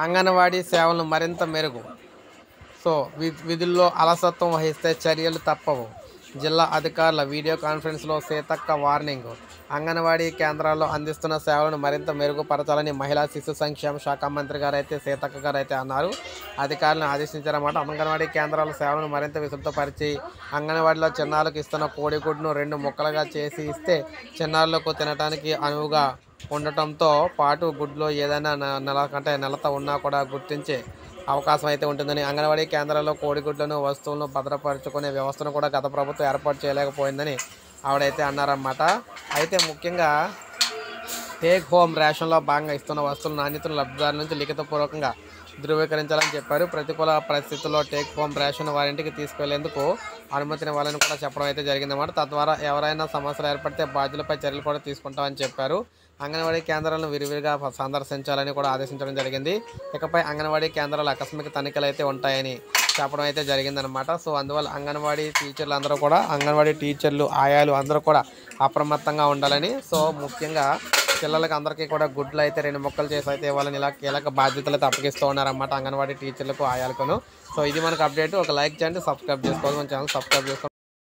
అంగన్వాడీ సేవలను మరింత మెరుగు. సో విధుల్లో అలసత్వం వహిస్తే చర్యలు తప్పవు. జిల్లా అధికారుల వీడియో కాన్ఫరెన్స్లో సీతక్క వార్నింగ్. అంగన్వాడీ కేంద్రాల్లో అందిస్తున్న సేవలను మరింత మెరుగుపరచాలని మహిళా శిశు సంక్షేమ శాఖ మంత్రి గారైతే సీతక్క గారైతే అన్నారు. అధికారులను ఆదేశించారన్నమాట. అంగన్వాడీ కేంద్రాల సేవలను మరింత విస్తృతపరిచి అంగన్వాడీలో చిన్నారులకు ఇస్తున్న కోడిగుడ్డును 2 ముక్కలుగా చేసి ఇస్తే చిన్నారులకు తినడానికి అనువుగా ఉండటంతో పాటు గుడ్లో ఏదైనా నలత ఉన్నా కూడా గుర్తించే అవకాశం అయితే ఉంటుందని, అంగన్వాడీ కేంద్రాల్లో కోడిగుడ్లను వస్తువులను భద్రపరుచుకునే వ్యవస్థను కూడా గత ప్రభుత్వం ఏర్పాటు చేయలేకపోయిందని ఆవిడైతే అన్నారన్నమాట. అయితే ముఖ్యంగా టేక్ హోమ్ రేషన్లో భాగంగా ఇస్తున్న వస్తువుల నాణ్యతను లబ్ధిదారుల నుంచి లిఖితపూర్వకంగా ధృవీకరించాలని చెప్పారు. ప్రతికూల పరిస్థితుల్లో టేక్ హోమ్ రేషన్ వారింటికి తీసుకెళ్లేందుకు అనుమతినివ్వాలని కూడా చెప్పడం అయితే జరిగిందన్నమాట. తద్వారా ఎవరైనా సమస్యలు ఏర్పడితే బాధ్యులపై చర్యలు కూడా తీసుకుంటామని చెప్పారు. అంగన్వాడీ కేంద్రాలను విరివిగా సందర్శించాలని కూడా ఆదేశించడం జరిగింది. ఇకపై అంగన్వాడీ కేంద్రాలు ఆకస్మిక తనిఖీలు అయితే ఉంటాయని చెప్పడం అయితే జరిగిందనమాట. సో అందువల్ల అంగన్వాడీ టీచర్లు అందరూ కూడా అంగన్వాడీ టీచర్లు ఆయాలు అందరూ కూడా అప్రమత్తంగా ఉండాలని, సో ముఖ్యంగా పిల్లలకి అందరికీ కూడా గుడ్లు అయితే 2 ముక్కలు చేసి అయితే ఇవ్వాలని ఇలా కీలక బాధ్యతలు అయితే అప్పగిస్తూ ఉన్నారన్నమాట అంగన్వాడీ టీచర్లకు ఆయాలకును. సో ఇది మనకు అప్డేట్. ఒక లైక్ చేయండి, సబ్స్క్రైబ్ చేసుకోవాలి, మన ఛానల్ సబ్స్క్రైబ్ చేసుకోండి.